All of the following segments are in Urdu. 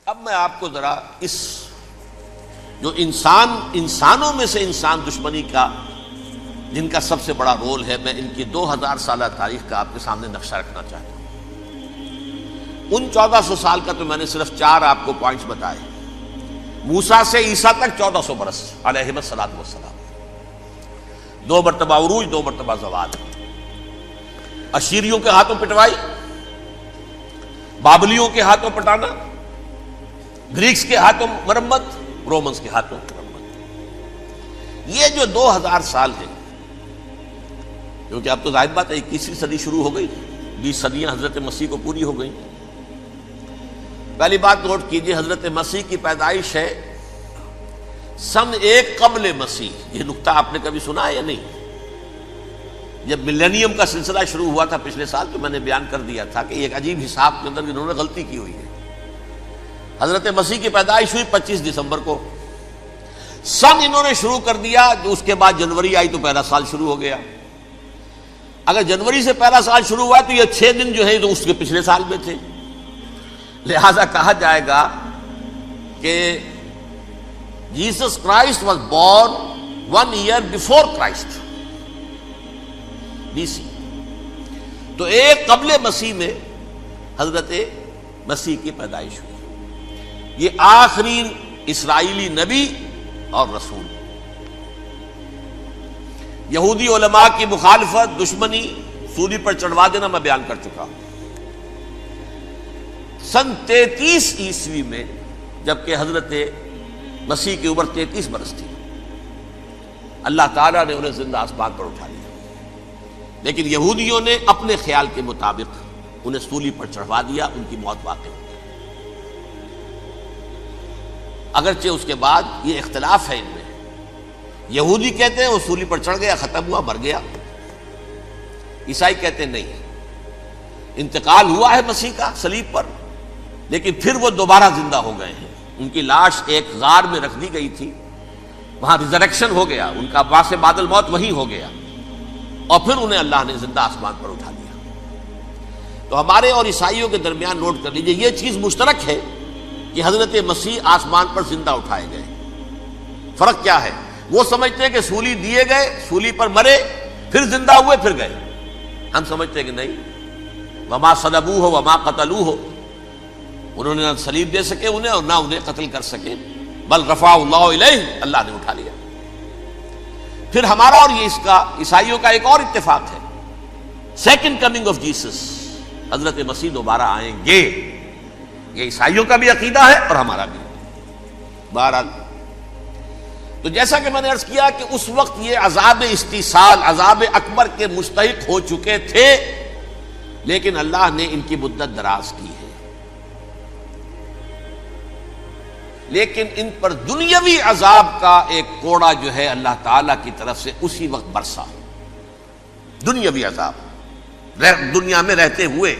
اب میں آپ کو ذرا اس جو انسانوں میں سے انسان دشمنی کا جن کا سب سے بڑا رول ہے، میں ان کی 2000 سالہ تاریخ کا آپ کے سامنے نقشہ رکھنا چاہتا ہوں۔ ان 1400 سال کا تو میں نے صرف 4 آپ کو پوائنٹس بتائے۔ موسیٰ سے عیسیٰ تک 1400 برس علیہ الصلوۃ والسلام، 2 مرتبہ عروج، 2 مرتبہ زوال، اشیریوں کے ہاتھوں پٹوائی، بابلیوں کے ہاتھوں پٹانا، گریکس کے ہاتھوں مرمت، رومنز کے ہاتھوں مرمت۔ یہ جو 2000 سال ہے، کیونکہ اب تو ظاہر بات ہے 21ویں صدی شروع ہو گئی، 20 صدیاں حضرت مسیح کو پوری ہو گئی۔ پہلی بات نوٹ کیجئے، حضرت مسیح کی پیدائش ہے سن 1 قبل مسیح۔ یہ نقطہ آپ نے کبھی سنا ہے یا نہیں؟ جب ملینیم کا سلسلہ شروع ہوا تھا پچھلے سال، تو میں نے بیان کر دیا تھا کہ ایک عجیب حساب کے اندر انہوں نے غلطی کی ہوئی ہے۔ حضرت مسیح کی پیدائش ہوئی 25 دسمبر کو، سن انہوں نے شروع کر دیا، جو اس کے بعد جنوری آئی تو پہلا سال شروع ہو گیا۔ اگر جنوری سے پہلا سال شروع ہوا تو یہ 6 دن جو ہے تو اس کے پچھلے سال میں تھے، لہذا کہا جائے گا کہ Jesus Christ was born 1 year before Christ, BC۔ تو 1 قبل مسیح میں حضرت مسیح کی پیدائش ہوئی۔ یہ آخری اسرائیلی نبی اور رسول۔ یہودی علماء کی مخالفت، دشمنی، سولی پر چڑھوا دینا میں بیان کر چکا ہوں۔ سن 33 عیسوی میں، جبکہ حضرت مسیح کی عمر 33 برس تھی، اللہ تعالیٰ نے انہیں زندہ آسمان پر اٹھا لیا، لیکن یہودیوں نے اپنے خیال کے مطابق انہیں سولی پر چڑھوا دیا، ان کی موت واقع ہو گئی۔ اگرچہ اس کے بعد یہ اختلاف ہے ان میں، یہودی کہتے ہیں وہ سولی پر چڑھ گیا، ختم ہوا، مر گیا۔ عیسائی کہتے ہیں نہیں، انتقال ہوا ہے مسیح کا صلیب پر، لیکن پھر وہ دوبارہ زندہ ہو گئے ہیں۔ ان کی لاش ایک غار میں رکھ دی گئی تھی، وہاں ریزریکشن ہو گیا، ان کا باعث بعد الموت وہی ہو گیا، اور پھر انہیں اللہ نے زندہ آسمان پر اٹھا دیا۔ تو ہمارے اور عیسائیوں کے درمیان نوٹ کر لیجئے، یہ چیز مشترک ہے کہ حضرت مسیح آسمان پر زندہ اٹھائے گئے۔ فرق کیا ہے؟ وہ سمجھتے ہیں کہ سولی دیے گئے، سولی پر مرے، پھر زندہ ہوئے، پھر گئے۔ ہم سمجھتے ہیں کہ نہیں، وما صلبوہ وما قتلوہ، انہوں نے نہ صلیب دے سکے انہیں اور نہ انہیں قتل کر سکے، بل رفعہ اللہ الیہ، اللہ نے اٹھا لیا۔ پھر ہمارا اور یہ اس کا عیسائیوں کا ایک اور اتفاق ہے، سیکنڈ کمنگ آف جیسس، حضرت مسیح دوبارہ آئیں گے۔ یہ عیسائیوں کا بھی عقیدہ ہے اور ہمارا بھی۔ بہرحال تو جیسا کہ میں نے عرض کیا کہ اس وقت یہ عذاب استیصال، عذاب اکبر کے مستحق ہو چکے تھے، لیکن اللہ نے ان کی مدت دراز کی ہے، لیکن ان پر دنیاوی عذاب کا ایک کوڑا جو ہے اللہ تعالی کی طرف سے اسی وقت برسا۔ دنیاوی عذاب دنیا میں رہتے ہوئے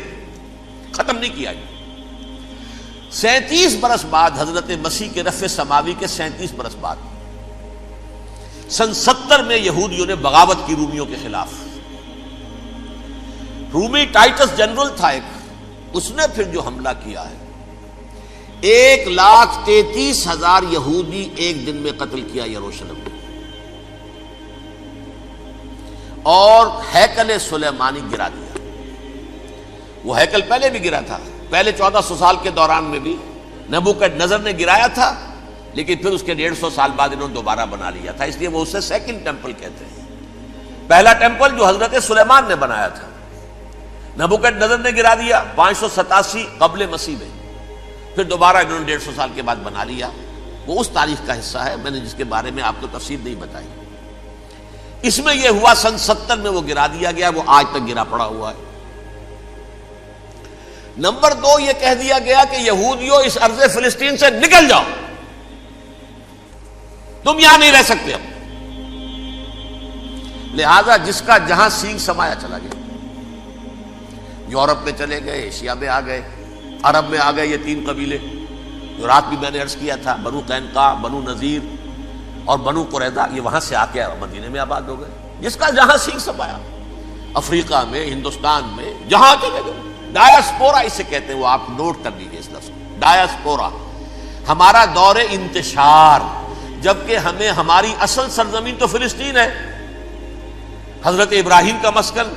ختم نہیں کیا۔ 37 برس بعد، حضرت مسیح کے رفع سماوی کے 37 برس بعد، سن 70 میں یہودیوں نے بغاوت کی رومیوں کے خلاف۔ رومی ٹائٹس جنرل تھا ایک، اس نے پھر جو حملہ کیا ہے، 1,33,000 یہودی ایک دن میں قتل کیا یروشلم میں، اور ہیکل سلیمانی گرا دیا۔ وہ ہیکل پہلے بھی گرا تھا، پہلے 1400 سال کے دوران میں بھی نبوکڈنیزر نے گرایا تھا، لیکن پھر اس کے 150 سال بعد انہوں نے دوبارہ بنا لیا تھا، اس لیے وہ اسے سیکنڈ ٹیمپل کہتے ہیں۔ پہلا ٹیمپل جو حضرت سلیمان نے بنایا تھا، نبوکڈنیزر نے گرا دیا 587 قبل مسیح میں، پھر دوبارہ انہوں نے 150 سال کے بعد بنا لیا۔ وہ اس تاریخ کا حصہ ہے، میں نے جس کے بارے میں آپ کو تفصیل نہیں بتائی۔ اس میں یہ ہوا سن 70 میں وہ گرا دیا گیا، وہ آج تک گرا پڑا ہوا ہے۔ نمبر 2، یہ کہہ دیا گیا کہ یہودیوں اس ارض فلسطین سے نکل جاؤ، تم یہاں نہیں رہ سکتے اب۔ لہذا جس کا جہاں سینگ سمایا چلا گیا، یورپ میں چلے گئے، ایشیا میں آ گئے، عرب میں آ گئے، یہ 3 قبیلے جو رات بھی میں نے عرض کیا تھا، بنو قینقاع، بنو نذیر اور بنو قریظہ، یہ وہاں سے آ کے مدینے میں آباد ہو گئے۔ جس کا جہاں سینگ سمایا، افریقہ میں، ہندوستان میں، جہاں چلے گئے، ڈایاسپورا اسے کہتے ہیں، وہ آپ نوٹ کر لیجیے اس لفظ کو، ڈایاسپورا، ہمارا دور انتشار، جبکہ ہمیں ہماری اصل سرزمین تو فلسطین ہے، حضرت ابراہیم کا مسکن،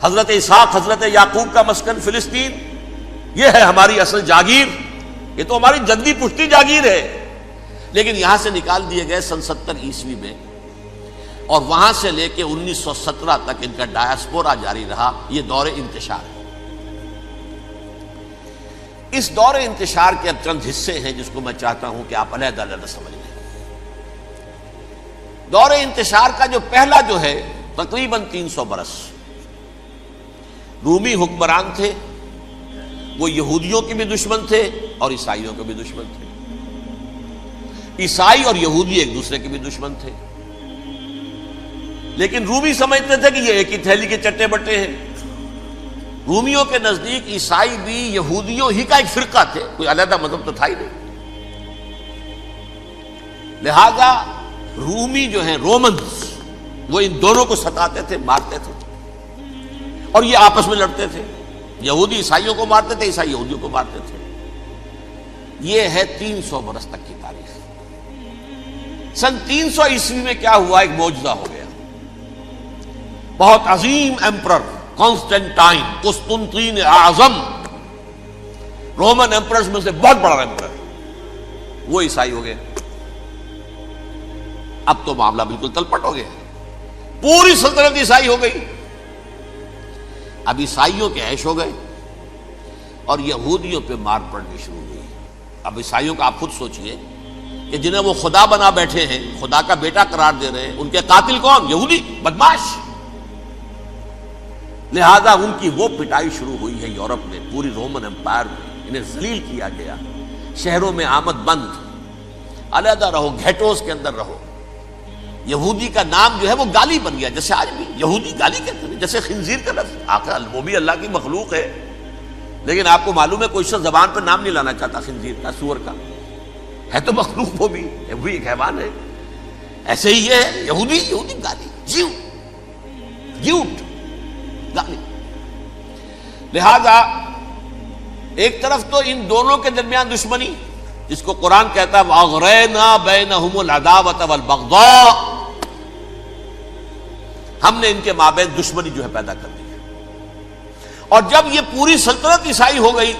حضرت اسحاق حضرت یعقوب کا مسکن فلسطین، یہ ہے ہماری اصل جاگیر، یہ تو ہماری جدی پشتی جاگیر ہے، لیکن یہاں سے نکال دیے گئے سن 70 عیسوی میں، اور وہاں سے لے کے 1917 تک ان کا ڈایاسپورا جاری رہا۔ یہ دور انتشار ہے۔ اس دور انتشار کے اب چند حصے ہیں جس کو میں چاہتا ہوں کہ آپ علیحدہ علیحدہ سمجھ لیں۔ دور انتشار کا جو پہلا جو ہے تقریباً 300 برس، رومی حکمران تھے، وہ یہودیوں کے بھی دشمن تھے اور عیسائیوں کے بھی دشمن تھے، عیسائی اور یہودی ایک دوسرے کے بھی دشمن تھے، لیکن رومی سمجھتے تھے کہ یہ ایک ہی تھیلی کے چٹے بٹے ہیں۔ رومیوں کے نزدیک عیسائی بھی یہودیوں ہی کا ایک فرقہ تھے، کوئی علیحدہ مذہب تو تھا ہی نہیں، لہذا رومی جو ہیں رومنز وہ ان دونوں کو ستاتے تھے، مارتے تھے، اور یہ آپس میں لڑتے تھے، یہودی عیسائیوں کو مارتے تھے، عیسائی یہودیوں کو مارتے تھے۔ یہ ہے 300 برس تک کی تاریخ۔ سن 300 عیسوی میں کیا ہوا؟ ایک معجزہ ہو گیا۔ بہت عظیم ایمپرر کانسٹینٹائن، قسطنطین اعظم، رومن ایمپررز میں سے بہت بڑا ایمپرر، وہ عیسائی ہو گئے۔ اب تو معاملہ بالکل تلپٹ ہو گیا، پوری سلطنت عیسائی ہو گئی۔ اب عیسائیوں کے عیش ہو گئے اور یہودیوں پہ مار پڑنی شروع ہوئی۔ اب عیسائیوں کا آپ خود سوچئے کہ جنہیں وہ خدا بنا بیٹھے ہیں، خدا کا بیٹا قرار دے رہے ہیں، ان کے قاتل کون؟ یہودی بدماش۔ لہذا ان کی وہ پٹائی شروع ہوئی ہے یورپ میں، پوری رومن امپائر میں انہیں ذلیل کیا گیا، شہروں میں آمد بند، علیحدہ رہو، گھیٹوز کے اندر رہو۔ یہودی کا نام جو ہے وہ گالی بن گیا، جیسے آج بھی یہودی گالی کہتے ہیں، جیسے خنزیر کا لفظ، آخر وہ بھی اللہ کی مخلوق ہے، لیکن آپ کو معلوم ہے کوئی شخص زبان پہ نام نہیں لانا چاہتا خنزیر کا، سور کا، ہے تو مخلوق وہ بھی ایک حیوان ہے۔ ایسے ہی یہ ہے یہودی گالی، جیوٹ گالی۔ لہذا ایک طرف تو ان دونوں کے درمیان دشمنی، جس کو قرآن کہتا ہے وَأَغْرَيْنَا بَيْنَهُمُ الْعَدَاوَةَ وَالْبَغْضَاءَ، ہم نے ان کے مابین دشمنی جو ہے پیدا کر دی ہے۔ اور جب یہ پوری سلطنت عیسائی ہو گئی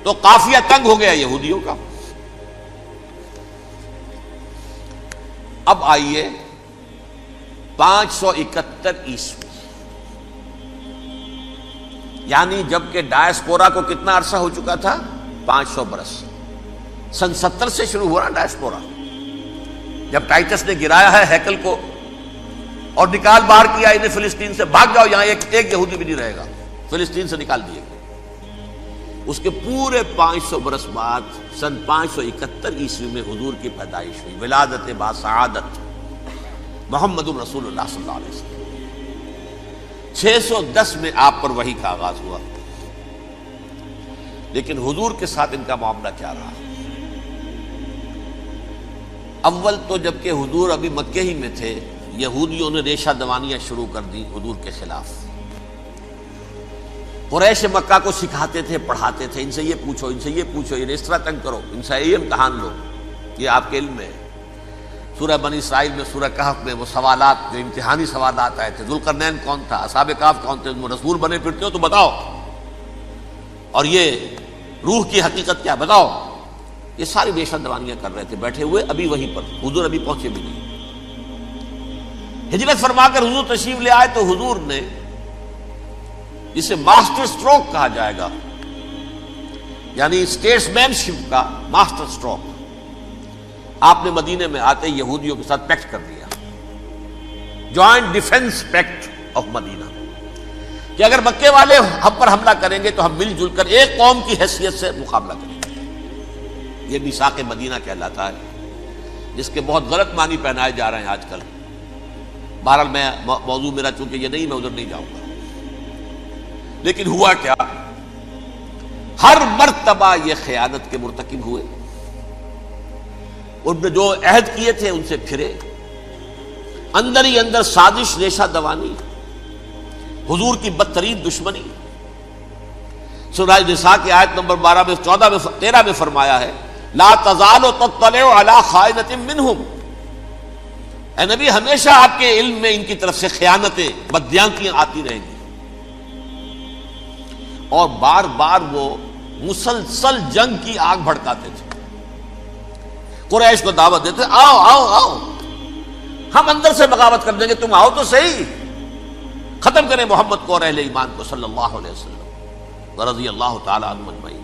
تو قافیہ تنگ ہو گیا یہودیوں کا۔ اب آئیے 571 عیسوی، یعنی جبکہ ڈایاسپورا کو کتنا عرصہ ہو چکا تھا؟ 500 برس۔ سن 70 سے شروع ہوا ڈایاسپورا، جب ٹائٹس نے گرایا ہے ہیکل کو اور نکال باہر کیا انہیں فلسطین سے، بھاگ جاؤ، یہاں ایک یہودی بھی نہیں رہے گا، فلسطین سے نکال دیے گئے۔ اس کے پورے 500 برس بعد سن 571 عیسوی میں حضور کی پیدائش ہوئی، ولادت باسعادت محمد رسول اللہ صلی اللہ علیہ وسلم۔ 610 میں آپ پر وحی کا آغاز ہوا، لیکن حضور کے ساتھ ان کا معاملہ کیا رہا؟ اول تو جبکہ حضور ابھی مکے ہی میں تھے، یہودیوں نے ریشہ دوانیاں شروع کر دی حضور کے خلاف۔ قریش مکہ کو سکھاتے تھے، پڑھاتے تھے، ان سے یہ پوچھو، ان سے یہ پوچھو، انہیں اس طرح تنگ کرو، ان سے یہ امتحان لو، یہ آپ کے علم میں ہے۔ سورہ بنی اسرائیل میں، سورہ کہف میں وہ سوالات، جو امتحانی سوالات آئے تھے، ذوالقرنین کون تھا، اصحاب کہف کون تھے، تم رسول بنے پھرتے ہو تو بتاؤ، اور یہ روح کی حقیقت کیا بتاؤ، یہ ساری ریشہ دوانیاں کر رہے تھے بیٹھے ہوئے، ابھی وہیں پر حضور ابھی پہنچے بھی نہیں۔ ہجرت فرما کر حضور تشریف لے آئے تو حضور نے، جسے ماسٹر سٹروک کہا جائے گا، یعنی اسٹیٹس مین شپ کا ماسٹر سٹروک، آپ نے مدینے میں آتے یہودیوں کے ساتھ پیکٹ کر دیا، جوائنٹ ڈیفنس پیکٹ آف مدینہ، کہ اگر مکے والے ہم پر حملہ کریں گے تو ہم مل جل کر ایک قوم کی حیثیت سے مقابلہ کریں گے۔ یہ میثاق مدینہ کہلاتا ہے، جس کے بہت غلط معنی پہنائے جا رہے ہیں آج کل۔ بہرحال میں موضوع میرا چونکہ یہ نہیں، میں ادھر نہیں جاؤں گا، لیکن ہوا کیا؟ ہر مرتبہ یہ خیانت کے مرتکب ہوئے، ان نے جو عہد کیے تھے ان سے پھرے، اندر ہی اندر سازش، ریشہ دوانی، حضور کی بدترین دشمنی۔ سورہ نساء کی آیت نمبر 12 میں 14 میں 13 میں فرمایا ہے لا تزال تطلع علی خائنۃ منہم، اے نبی ہمیشہ آپ کے علم میں ان کی طرف سے خیانتیں، بددیانتیاں آتی رہیں گی. اور بار بار وہ مسلسل جنگ کی آگ بھڑکاتے تھے. قریش کو دعوت دیتے، آؤ آؤ آؤ ہم اندر سے بغاوت کر دیں گے، تم آؤ تو صحیح، ختم کریں محمد کو اور اہل ایمان کو صلی اللہ علیہ وسلم رضی اللہ تعالی عنہم اجمعین.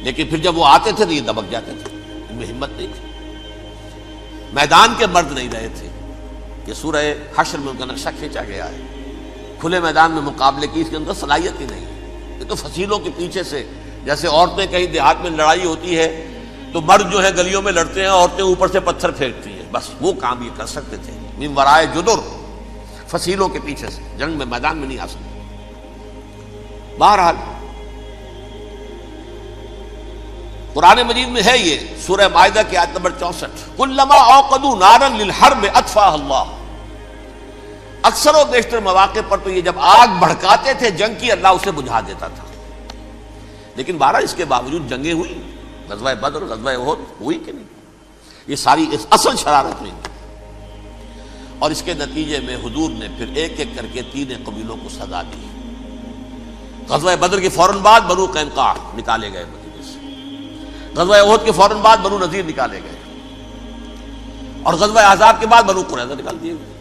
لیکن پھر جب وہ آتے تھے تو یہ دبک جاتے تھے، ان میں ہمت نہیں تھی، میدان کے مرد نہیں رہے تھے. یہ سورہ حشر میں ان کا نقشہ کھینچا گیا ہے. کھلے میدان میں مقابلے کی اس کے اندر صلاحیت ہی نہیں. یہ تو فصیلوں کے پیچھے سے، جیسے عورتیں کہیں دیہات میں لڑائی ہوتی ہے تو مرد جو ہے گلیوں میں لڑتے ہیں، عورتیں اوپر سے پتھر پھینکتی ہیں، بس وہ کام یہ کر سکتے تھے. من ورائے جدر، فصیلوں کے پیچھے سے، جنگ میں میدان میں نہیں آ سکتے. بہرحال قرآن مجید میں ہے یہ سورہ مائدہ کی آیت نمبر 64، کلما اوقدوا نارا للحرب اطفاها اللہ. اکثر و بیشتر مواقع پر تو یہ جب آگ بھڑکاتے تھے جنگ کی، اللہ اسے بجھا دیتا تھا. لیکن بہرحال اس کے باوجود جنگیں ہوئی، غزوہ بدر، غزوہ احد ہوئی کہ نہیں. یہ ساری اصل شرارت ہوئی، اور اس کے نتیجے میں حضور نے پھر ایک ایک کر کے 3 قبیلوں کو سزا دی. غزوہ بدر کے فوراً بعد بنو قینقاع نکالے گئے مدینے سے، غزوہ احد کے فوراً بعد بنو نذیر نکالے گئے، اور غزوہ احزاب کے بعد بنو قریظہ نکال دیے گئے.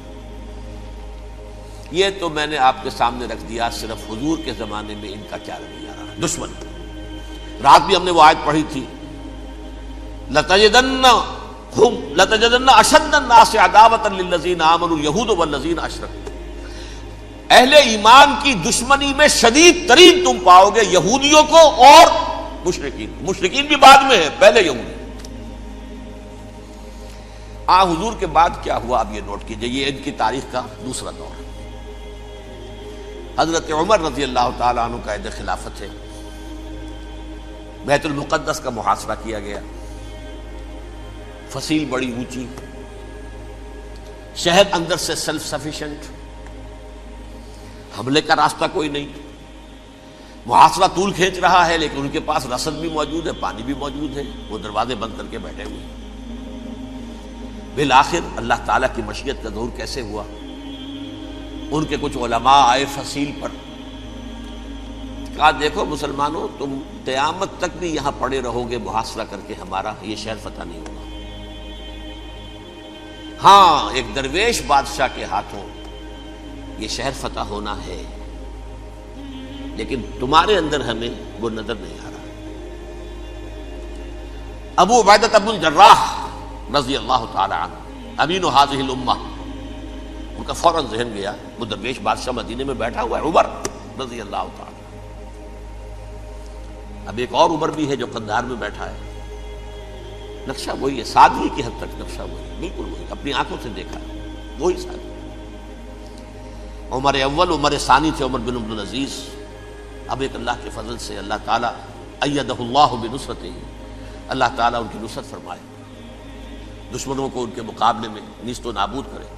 یہ تو میں نے آپ کے سامنے رکھ دیا صرف حضور کے زمانے میں ان کا کیا رویہ رہا. دشمن، رات بھی ہم نے وہ آیت پڑھی تھی، لَتَجِدَنَّ أَشَدَّ النَّاسِ عَدَاوَةً لِلَّذِينَ آمَنُوا الْيَهُودُ وَالَّذِينَ أَشْرَكُوا. اہل ایمان کی دشمنی میں شدید ترین تم پاؤ گے یہودیوں کو اور مشرکین بھی بعد میں ہے، پہلے یہودی. حضور کے بعد کیا ہوا اب یہ نوٹ کیجئے، یہ ان کی تاریخ کا دوسرا دور. حضرت عمر رضی اللہ تعالی عنہ کا عہد خلافت ہے. بیت المقدس کا محاصرہ کیا گیا، فصیل بڑی اونچی، شہر اندر سے سیلف سفیشینٹ، حملے کا راستہ کوئی نہیں. محاصرہ طول کھینچ رہا ہے لیکن ان کے پاس رسد بھی موجود ہے، پانی بھی موجود ہے، وہ دروازے بند کر کے بیٹھے ہوئے. بالآخر اللہ تعالیٰ کی مشیت کا ظہور کیسے ہوا؟ ان کے کچھ علماء آئے فصیل پر، کہا دیکھو مسلمانوں، تم قیامت تک بھی یہاں پڑے رہو گے محاصرہ کر کے، ہمارا یہ شہر فتح نہیں ہوگا. ہاں ایک درویش بادشاہ کے ہاتھوں یہ شہر فتح ہونا ہے، لیکن تمہارے اندر ہمیں وہ نظر نہیں آ رہا. ابو عبیدہ بن الجراح رضی اللہ تعالی عنہ، امین هذه الامہ، ان کا فوراً ذہن گیا وہ درویش بادشاہ مدینے میں بیٹھا ہوا ہے، عمر رضی اللہ تعالی. اب ایک اور عمر بھی ہے جو قندھار میں بیٹھا ہے. نقشہ وہی ہے، سادگی کی حد تک نقشہ وہی ہے، بالکل وہی، اپنی آنکھوں سے دیکھا ہے، وہی سادگی. عمر اول، عمر ثانی تھے عمر بن عبدالعزیز. اب ایک اللہ کے فضل سے اللہ تعالیٰ ایدہ اللہ بنصرتہ، اللہ تعالیٰ ان کی نصرت فرمائے، دشمنوں کو ان کے مقابلے میں نیست و نابود کرے.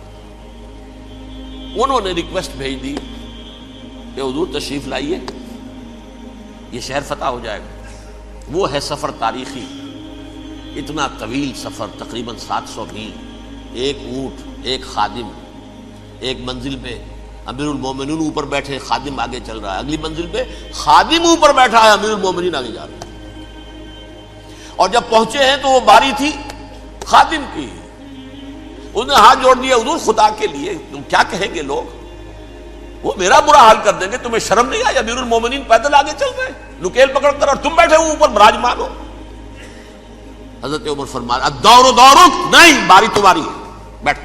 انہوں نے ریکویسٹ بھیج دی کہ حضور تشریف لائیے، یہ شہر فتح ہو جائے گا. وہ ہے سفر تاریخی، اتنا طویل سفر، تقریباً 700 میل، ایک اونٹ، ایک خادم، ایک منزل پہ امیر المومنین اوپر بیٹھے، خادم آگے چل رہا ہے، اگلی منزل پہ خادم اوپر بیٹھا ہے، امیر المومنین آگے جا رہے ہیں. اور جب پہنچے ہیں تو وہ باری تھی خادم کی. انہوں نے ہاتھ جوڑ دیا، حضور خدا کے لیے تم کیا کہیں گے لوگ، وہ میرا برا حال کر دیں گے، تمہیں شرم نہیں آئی؟ امیر المومنین پیدل آگے چل رہے ہیں نکیل پکڑ کر، اور تم بیٹھے ہو اوپر براجمان ہو. حضرت عمر فرمایا الدور دورک، نہیں باری تمہاری ہے، بیٹھ.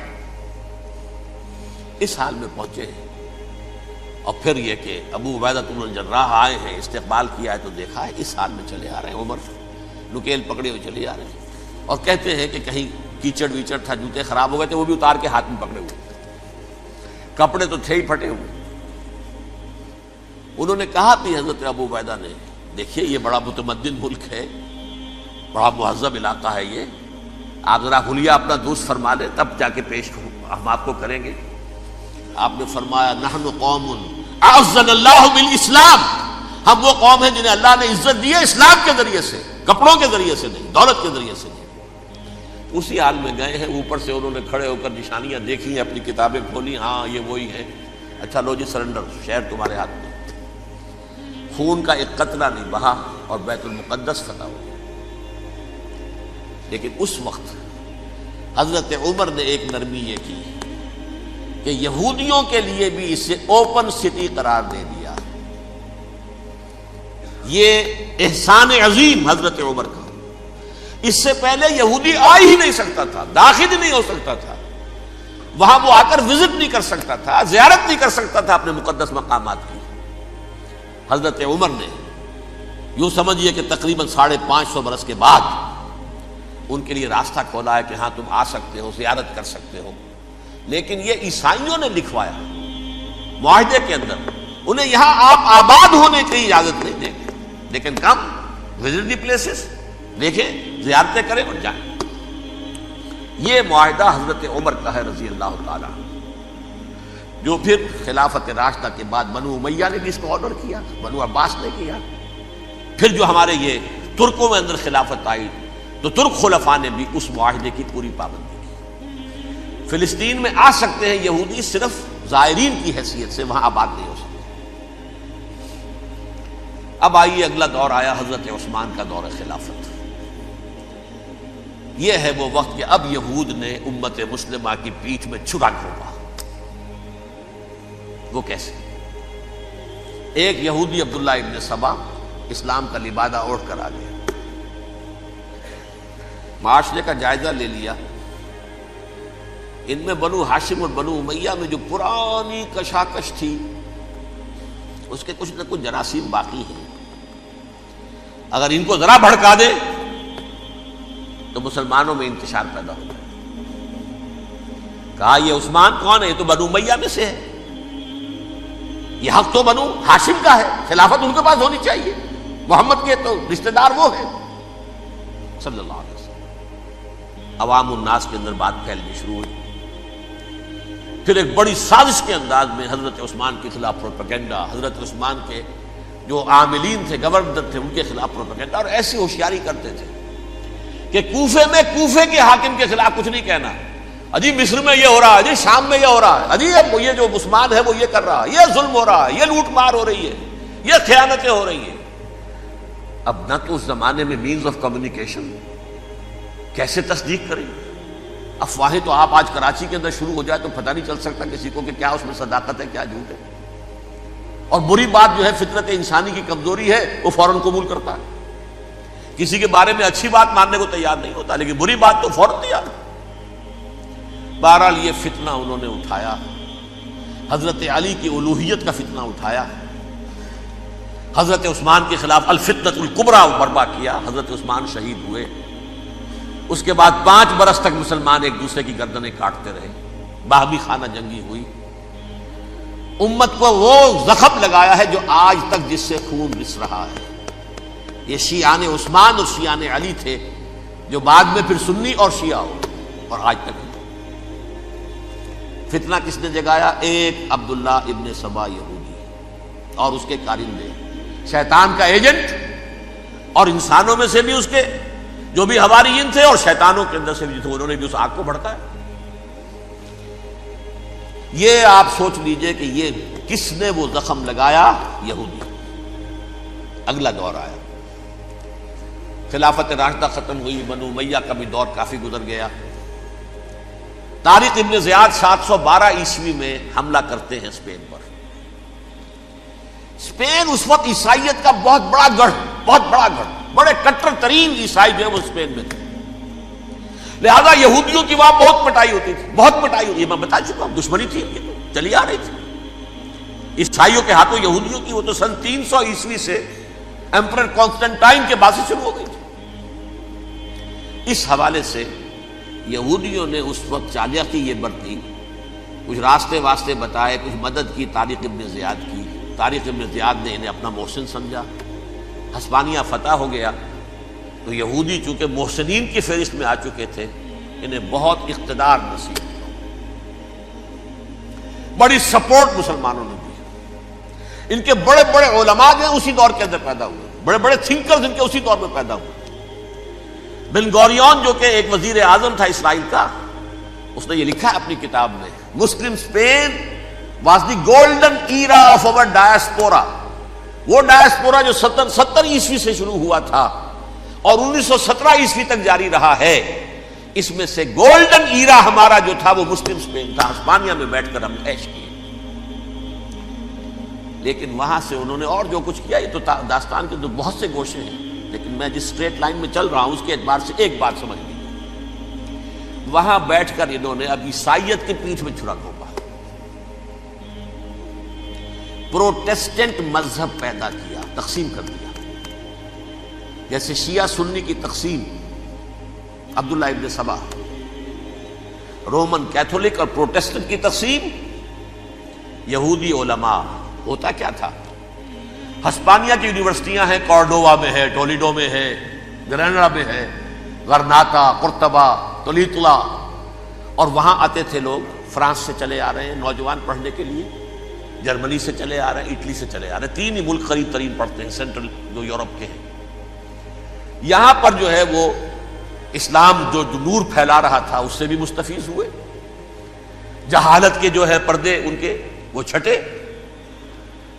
اس حال میں پہنچے ہیں. اور پھر یہ کہ ابو عبیدہ بن الجراح آئے ہیں، استقبال کیا ہے تو دیکھا ہے اس حال میں چلے آ رہے ہیں. عمر نکیل پکڑے ہوئے چلے آ رہے ہیں، اور کہتے ہیں کہ کہیں کیچڑ ویچڑ تھا، جوتے خراب ہو گئے تھے، وہ بھی اتار کے ہاتھ میں پکڑے ہوئے، کپڑے تو تھے ہی پھٹے ہوئے. انہوں نے کہا بھی حضرت ابو عبیدہ نے، دیکھیے یہ بڑا متمدن ملک ہے، بڑا مہذب علاقہ ہے، یہ آپ ذرا حلیہ اپنا درست فرما لیں تب جا کے پیش ہم آپ کو کریں گے. آپ نے فرمایا نحن قوم اعزنا اللہ بالاسلام، ہم وہ قوم ہیں جنہیں اللہ نے عزت دی ہے اسلام کے ذریعے سے. کپڑوں کے ذریعے سے نہیں، دولت کے ذریعے سے نہیں۔ اسی حال میں گئے ہیں، اوپر سے انہوں نے کھڑے ہو کر نشانیاں دیکھی ہیں، اپنی کتابیں کھولی، ہاں یہ وہی ہے، اچھا لو جی سرنڈر، شہر تمہارے ہاتھ میں۔ خون کا ایک قطرہ نہیں بہا اور بیت المقدس فتح ہو گیا۔ لیکن اس وقت حضرت عمر نے ایک نرمی یہ کی کہ یہودیوں کے لیے بھی اسے اوپن سٹی قرار دے دیا۔ یہ احسان عظیم حضرت عمر کا، اس سے پہلے یہودی آ ہی نہیں سکتا تھا، داخل ہی نہیں ہو سکتا تھا، وہاں وہ آ کر وزٹ نہیں کر سکتا تھا، زیارت نہیں کر سکتا تھا اپنے مقدس مقامات کی۔ حضرت عمر نے یوں سمجھیے کہ تقریباً 550 برس کے بعد ان کے لیے راستہ کھولا ہے کہ ہاں تم آ سکتے ہو، زیارت کر سکتے ہو۔ لیکن یہ عیسائیوں نے لکھوایا معاہدے کے اندر، انہیں یہاں آپ آباد ہونے کی اجازت نہیں دیں گے، لیکن کم وزٹ دی پلیسز، دیکھیں زیارتیں کریں اور جائیں۔ یہ معاہدہ حضرت عمر کا ہے رضی اللہ تعالیٰ، جو پھر خلافت راشدہ کے بعد بنو امیہ نے بھی اس کو آرڈر کیا، بنو عباس نے کیا۔ پھر جو ہمارے یہ ترکوں میں اندر خلافت آئی تو ترک خلفاء نے بھی اس معاہدے کی پوری پابندی کی۔ فلسطین میں آ سکتے ہیں یہودی صرف زائرین کی حیثیت سے، وہاں آباد نہیں ہو سکتے۔ اب آئیے اگلا دور آیا حضرت عثمان کا دور خلافت۔ یہ ہے وہ وقت کہ اب یہود نے امت مسلمہ کی پیٹھ میں چھرا گھونپا۔ وہ کیسے؟ ایک یہودی عبداللہ ابن سبا اسلام کا لبادہ اوڑھ کر آ گیا، معاشرے کا جائزہ لے لیا، ان میں بنو ہاشم اور بنو امیہ میں جو پرانی کشاکش تھی اس کے کچھ نہ کچھ جراثیم باقی ہیں، اگر ان کو ذرا بھڑکا دے تو مسلمانوں میں انتشار پیدا ہو جائے۔ کہا یہ عثمان کون ہے؟ یہ تو بنو امیہ میں سے ہے، یہ حق تو بنو ہاشم کا ہے، خلافت ان کے پاس ہونی چاہیے، محمد کے تو رشتہ دار وہ ہیں صلی اللہ علیہ وسلم۔ عوام الناس کے اندر بات پھیلنی شروع ہوئی۔ پھر ایک بڑی سازش کے انداز میں حضرت عثمان کے خلاف پروپیگنڈا، حضرت عثمان کے جو عاملین تھے، گورنر تھے، ان کے خلاف پروپیگنڈا، اور ایسی ہوشیاری کرتے تھے کہ کوفے میں کوفے کے حاکم کے خلاف کچھ نہیں کہنا، اجی مصر میں یہ ہو رہا ہے، اجی شام میں یہ ہو رہا ہے، اجی یہ جو عثمان ہے وہ یہ کر رہا ہے، یہ ظلم ہو رہا ہے، یہ لوٹ مار ہو رہی ہے، یہ خیانتیں ہو رہی ہیں۔ اب نہ تو اس زمانے میں مینز آف کمیونیکیشن، کیسے تصدیق کریں؟ افواہیں تو آپ آج کراچی کے اندر شروع ہو جائے تو پتہ نہیں چل سکتا کسی کو کہ کیا اس میں صداقت ہے، کیا جھوٹ ہے، اور بری بات جو ہے فطرت انسانی کی کمزوری ہے وہ فوراً قبول کرتا ہے، کسی کے بارے میں اچھی بات ماننے کو تیار نہیں ہوتا، لیکن بری بات تو فوراً تیار۔ بہرحال یہ فتنہ انہوں نے اٹھایا، حضرت علی کی الوہیت کا فتنہ اٹھایا، حضرت عثمان کے خلاف الفتنۃ الکبریٰ برپا کیا، حضرت عثمان شہید ہوئے۔ اس کے بعد 5 برس تک مسلمان ایک دوسرے کی گردنیں کاٹتے رہے، باہمی خانہ جنگی ہوئی، امت کو وہ زخم لگایا ہے جو آج تک جس سے خون رس رہا ہے۔ یہ شیعان عثمان اور شیعان علی تھے جو بعد میں پھر سنی اور شیعہ ہو، اور آج تک فتنہ کس نے جگایا؟ ایک عبداللہ ابن سبا یہودی اور اس کے کارندے، شیطان کا ایجنٹ، اور انسانوں میں سے بھی اس کے جو بھی حواریین تھے اور شیطانوں کے اندر سے بھی تھے، انہوں نے بھی اس آگ کو بھڑکایا۔ یہ آپ سوچ لیجئے کہ یہ کس نے وہ زخم لگایا؟ یہودی۔ اگلا دور آیا، خلافت راشدہ ختم ہوئی، بنو امیہ کا بھی دور کافی گزر گیا۔ طارق ابن زیاد 712 عیسوی میں حملہ کرتے ہیں اسپین پر۔ اسپین اس وقت عیسائیت کا بہت بڑا گڑھ، بڑے کٹر ترین عیسائی جو ہے وہ اسپین میں تھے، لہذا یہودیوں کی وہاں بہت پٹائی ہوتی تھی، میں بتا چکا ہوں، دشمنی تھی ان کی تو چلی آ رہی تھی عیسائیوں کے ہاتھوں یہودیوں کی، وہ تو سن 300 عیسوی سے ایمپرر کانسٹنٹائن کے بعد سے شروع ہو گئی تھی۔ اس حوالے سے یہودیوں نے اس وقت چالاکی یہ برتی، کچھ راستے واسطے بتائے، کچھ مدد کی طارق ابن زیاد کی۔ طارق ابن زیاد نے انہیں اپنا محسن سمجھا، ہسپانیہ فتح ہو گیا تو یہودی چونکہ محسنین کی فہرست میں آ چکے تھے، انہیں بہت اقتدار نصیب، بڑی سپورٹ مسلمانوں نے دی۔ ان کے بڑے بڑے علماء جو ہیں اسی دور کے اندر پیدا ہوئے، بڑے بڑے تھنکرز ان کے اسی دور میں پیدا ہوئے۔ بن گوریون جو کہ ایک وزیر اعظم تھا اسرائیل کا، اس نے یہ لکھا ہے اپنی کتاب میں، Muslim Spain was the golden era of our diaspora. وہ ڈائسپورا جو 70 عیسوی سے شروع ہوا تھا اور 1917 عیسوی تک جاری رہا ہے، اس میں سے گولڈن ایرا ہمارا جو تھا وہ مسلم اسپین تھا. ہسپانیہ میں بیٹھ کر ہم عیش کیے. لیکن وہاں سے انہوں نے اور جو کچھ کیا، یہ تو داستان کے بہت سے گوشے ہیں، لیکن میں جس اسٹریٹ لائن میں چل رہا ہوں اس کے اعتبار سے ایک بات سمجھ لیجیے. وہاں بیٹھ کر انہوں نے اب عیسائیت کی پیٹھ میں چھرا گھونپا، پروٹیسٹنٹ مذہب پیدا کیا، تقسیم کر دیا. جیسے شیعہ سنی کی تقسیم، عبداللہ ابن سبا. رومن کیتھولک اور پروٹیسٹنٹ کی تقسیم، یہودی علماء. ہوتا کیا تھا؟ ہسپانیہ کی یونیورسٹیاں ہیں، کارڈووا میں ہے، ٹولیڈو میں ہے، گریناڈا میں ہے، غرناطہ، قرطبہ، تولیتلا، اور وہاں آتے تھے لوگ. فرانس سے چلے آ رہے ہیں نوجوان پڑھنے کے لیے، جرمنی سے چلے آ رہے ہیں، اٹلی سے چلے آ رہے ہیں. 3 ہی ملک قریب ترین پڑھتے ہیں سینٹرل جو یورپ کے ہیں. یہاں پر جو ہے وہ اسلام جو نور پھیلا رہا تھا اس سے بھی مستفیض ہوئے. جہالت کے جو ہے پردے ان کے وہ چھٹے.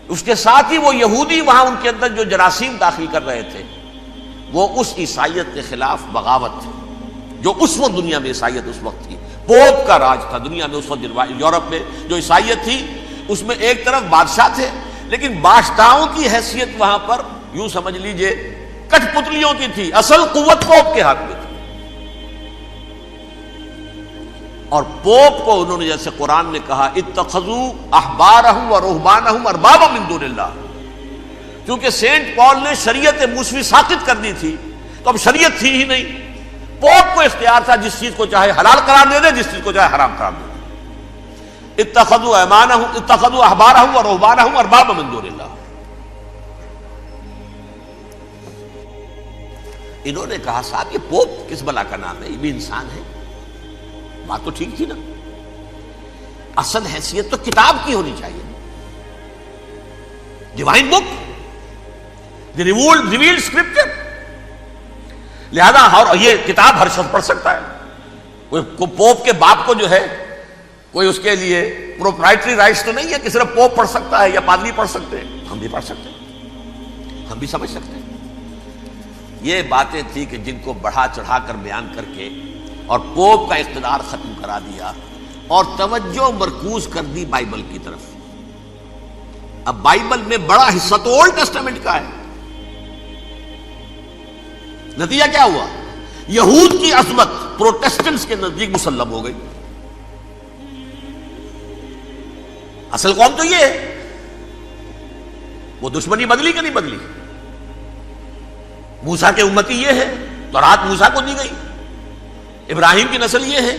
اس کے ساتھ ہی وہ یہودی وہاں ان کے اندر جو جراثیم داخل کر رہے تھے، وہ اس عیسائیت کے خلاف بغاوت تھی جو اس وقت دنیا میں عیسائیت اس وقت تھی. پوپ کا راج تھا دنیا میں اس وقت. یورپ میں جو عیسائیت تھی اس میں ایک طرف بادشاہ تھے، لیکن بادشاہوں کی حیثیت وہاں پر یوں سمجھ لیجئے کٹ پتلیوں کی تھی. اصل قوت پوپ کے ہاتھ میں تھی. اور پوپ کو انہوں نے جیسے قرآن نے کہا اتخذوا احبارهم ورهبانهم اربابا من دون اللہ، کیونکہ سینٹ پال نے شریعت موسوی ساقط کر دی تھی تو اب شریعت تھی ہی نہیں. پوپ کو اختیار تھا جس چیز کو چاہے حلال قرار دے دے، جس چیز کو چاہے حرام قرار دے دے. اتخذوا احبارهم ورهبانهم اربابا من دون اللہ. انہوں نے کہا صاحب یہ پوپ کس بلا کا نام ہے، یہ بھی انسان ہے. بات تو ٹھیک تھی نا. اصل حیثیت تو کتاب کی ہونی چاہیے، ڈیوائن بک، دی ریویلڈ اسکرپچر. لہذا اور یہ کتاب ہر شخص پڑھ سکتا ہے. کوئی پوپ کے باپ کو جو ہے کوئی اس کے لیے پروپرائٹری رائٹس تو نہیں ہے کہ صرف پوپ پڑھ سکتا ہے یا پادری پڑھ سکتے ہیں. ہم بھی پڑھ سکتے ہیں، ہم بھی سمجھ سکتے ہیں. یہ باتیں تھی کہ جن کو بڑھا چڑھا کر بیان کر کے اور پوپ کا اقتدار ختم کرا دیا اور توجہ مرکوز کر دی بائبل کی طرف. اب بائبل میں بڑا حصہ تو اولڈ ٹیسٹامنٹ کا ہے. نتیجہ کیا ہوا؟ یہود کی عظمت پروٹیسٹنٹس کے نزدیک مسلم ہو گئی. اصل قوم تو یہ ہے. وہ دشمنی بدلی کہ نہیں بدلی؟ موسیٰ کے امتی یہ ہے، تورات موسیٰ کو دی گئی، ابراہیم کی نسل یہ ہے.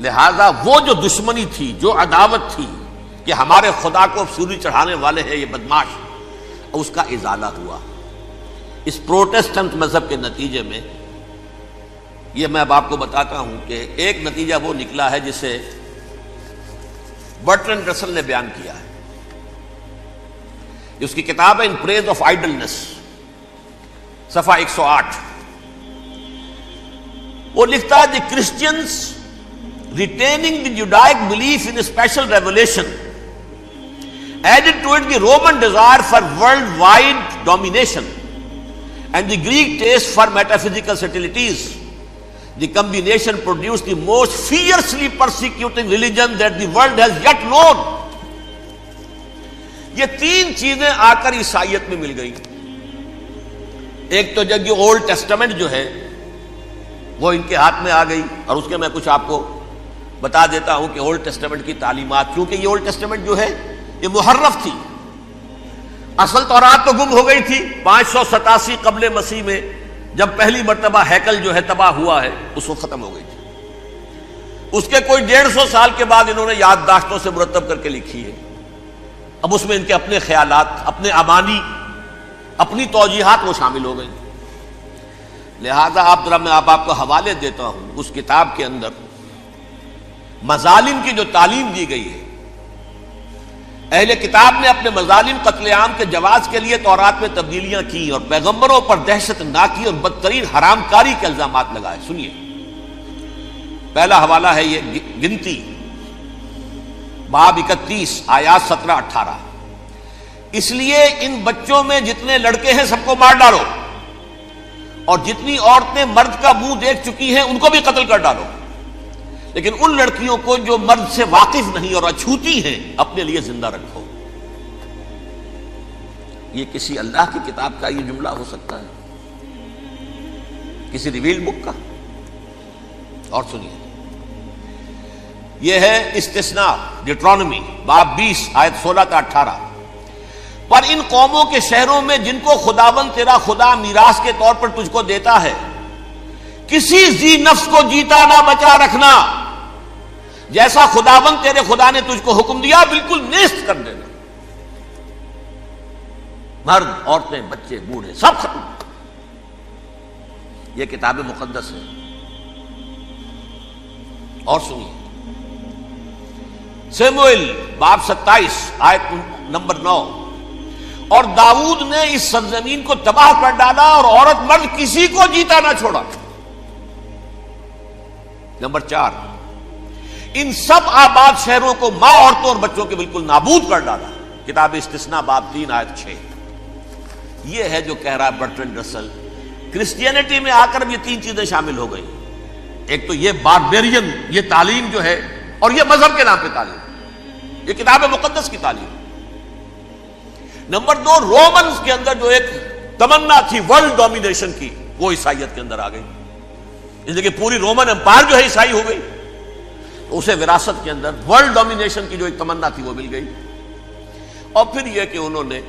لہذا وہ جو دشمنی تھی، جو عداوت تھی کہ ہمارے خدا کو سولی چڑھانے والے ہیں یہ بدماش، اس کا ازالہ ہوا اس پروٹیسٹنٹ مذہب کے نتیجے میں. یہ میں اب آپ کو بتاتا ہوں کہ ایک نتیجہ وہ نکلا ہے جسے برٹرنڈ رسل نے بیان کیا ہے. اس کی کتاب ہے ان پریز آف آئیڈلنس، صفحہ 108. وہ لکھتا ہے the Christians retaining the Judaic belief in special revelation added to it the Roman desire for worldwide domination and the Greek taste for metaphysical subtleties. The combination produced the most fiercely persecuting religion that the world has yet known. یہ 3 چیزیں آ کر عیسائیت میں مل گئی. ایک تو جب یہ اولڈ ٹیسٹمنٹ جو ہے وہ ان کے ہاتھ میں آ گئی، اور اس کے میں کچھ آپ کو بتا دیتا ہوں کہ اولڈ ٹیسٹمنٹ کی تعلیمات، کیونکہ یہ اولڈ ٹیسٹمنٹ جو ہے یہ محرف تھی. اصل تورات تو گم ہو گئی تھی 587 قبل مسیح میں، جب پہلی مرتبہ ہیکل جو ہے تباہ ہوا ہے، اس وقت ختم ہو گئی تھی. اس کے کوئی 150 سال کے بعد انہوں نے یادداشتوں سے مرتب کر کے لکھی ہے. اب اس میں ان کے اپنے خیالات، اپنے امانی، اپنی توجیحات وہ شامل ہو گئی. لہذا میں آپ کو حوالے دیتا ہوں اس کتاب کے اندر مظالم کی جو تعلیم دی گئی ہے اہل کتاب نے اپنے مظالم قتل عام کے جواز کے لیے تورات میں تبدیلیاں کی اور پیغمبروں پر دہشت ناکی اور بدترین حرام کاری کے الزامات لگائے. سنیے، پہلا حوالہ ہے یہ گنتی باب 31 آیات 17-18. اس لیے ان بچوں میں جتنے لڑکے ہیں سب کو مار ڈالو، اور جتنی عورتیں مرد کا منہ دیکھ چکی ہیں ان کو بھی قتل کر ڈالو، لیکن ان لڑکیوں کو جو مرد سے واقف نہیں اور اچھوتی ہیں اپنے لیے زندہ رکھو. یہ کسی اللہ کی کتاب کا یہ جملہ ہو سکتا ہے؟ کسی ریویل بک کا؟ اور سنیے، یہ ہے استثناء ڈیٹرانومی باب 20 آیت 16-18. پر ان قوموں کے شہروں میں جن کو خداوند تیرا خدا میراث کے طور پر تجھ کو دیتا ہے، کسی ذی نفس کو جیتا نہ بچا رکھنا، جیسا خداوند تیرے خدا نے تجھ کو حکم دیا بالکل نیست کر دینا. مرد، عورتیں، بچے، بوڑھے سب ختم. یہ کتاب مقدس ہے. اور سنیے، سموئیل باب 27 آیت نمبر 9. اور داؤد نے اس سرزمین کو تباہ کر ڈالا اور عورت مرد کسی کو جیتا نہ چھوڑا. نمبر 4، ان سب آباد شہروں کو ماں، عورتوں اور بچوں کے بالکل نابود کر ڈالا. کتاب استثناء باب 3 آیت 6. یہ ہے جو کہہ رہا ہے برٹرنڈ رسل، کرسچینٹی میں آ کر اب یہ تین چیزیں شامل ہو گئی. ایک تو یہ باربیرین یہ تعلیم جو ہے، اور یہ مذہب کے نام پہ تعلیم، یہ کتاب مقدس کی تعلیم. نمبر 2، رومنز کے اندر جو ایک تمنا تھی ورلڈ ڈومینیشن کی، وہ عیسائیت کے اندر آ گئی. اس لیے کہ پوری رومن امپائر جو ہے عیسائی ہو گئی، تو اسے وراثت کے اندر ورلڈ ڈومینیشن کی جو ایک تمنا تھی وہ مل گئی. اور پھر یہ کہ انہوں نے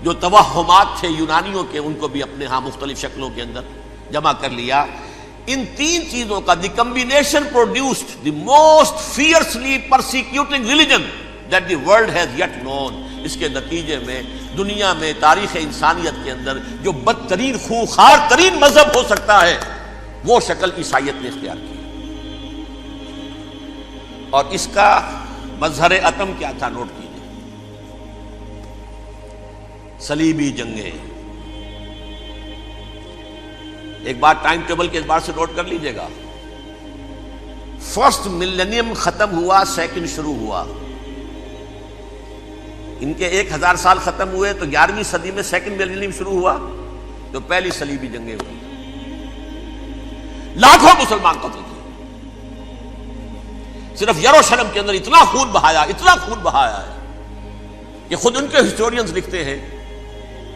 جو توہمات تھے یونانیوں کے، ان کو بھی اپنے ہاں مختلف شکلوں کے اندر جمع کر لیا. ان تین چیزوں کا the combination produced the most fiercely persecuting religion that the world has yet known. اس کے نتیجے میں دنیا میں تاریخ انسانیت کے اندر جو بدترین خونخوار ترین مذہب ہو سکتا ہے وہ شکل عیسائیت نے اختیار کی. اور اس کا مظہر عتم کیا تھا؟ نوٹ کیجیے، صلیبی جنگیں. ایک بات ٹائم ٹیبل کے اعتبار سے نوٹ کر لیجئے گا. فرسٹ ملینیم ختم ہوا، سیکنڈ شروع ہوا. ان کے 1000 سال ختم ہوئے تو 11ویں صدی میں سیکنڈ ملینیم شروع ہوا، تو پہلی صلیبی جنگیں ہوئی. لاکھوں مسلمان قتل کیے. صرف یروشلم کے اندر اتنا خون بہایا ہے کہ خود ان کے ہسٹورینز لکھتے ہیں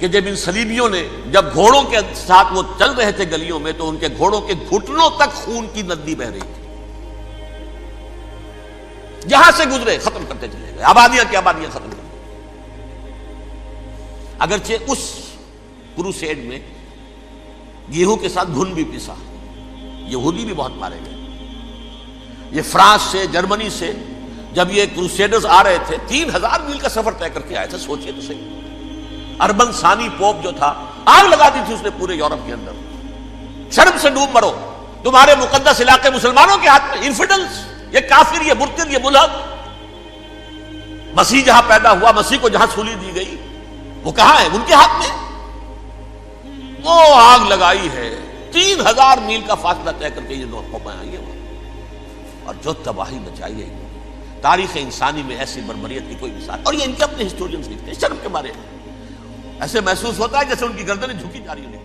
کہ جب ان صلیبیوں نے جب گھوڑوں کے ساتھ وہ چل رہے تھے گلیوں میں، تو ان کے گھوڑوں کے گھٹنوں تک خون کی ندی بہ رہی تھی. جہاں سے گزرے ختم کرتے چلے گئے، آبادیاں کی آبادیاں ختم کر. اگرچہ اس کروسیڈ میں گیہوں کے ساتھ گھن بھی پیسا، یہودی بھی بہت مارے گئے. یہ فرانس سے، جرمنی سے جب یہ کروسیڈرز آ رہے تھے، 3000 میل کا سفر طے کر کے آئے تھے. سوچئے تو صحیح. اربن ثانی پوپ جو تھا، آگ لگا دی تھی اس نے پورے یورپ کے اندر. شرم سے ڈوب مرو، تمہارے مقدس علاقے مسلمانوں کے ہاتھ میں. انفیڈلز، یہ کافر، یہ مرتد، یہ ملحد. مسیح جہاں پیدا ہوا، مسیح کو جہاں سولی دی گئی، وہ کہاں ہے؟ ان کے ہاتھ میں. وہ آگ لگائی ہے، 3000 میل کا فاصلہ طے کر کے یہ قومیں آئی ہیں، اور جو تباہی مچائی ہے. تاریخ انسانی میں ایسی بربریت کی کوئی مثال. اور یہ ان کے اپنے ہسٹورینز لکھتے ہیں. شرم کے مارے ایسے محسوس ہوتا ہے جیسے ان کی گردنیں جھکی جا رہی ہیں.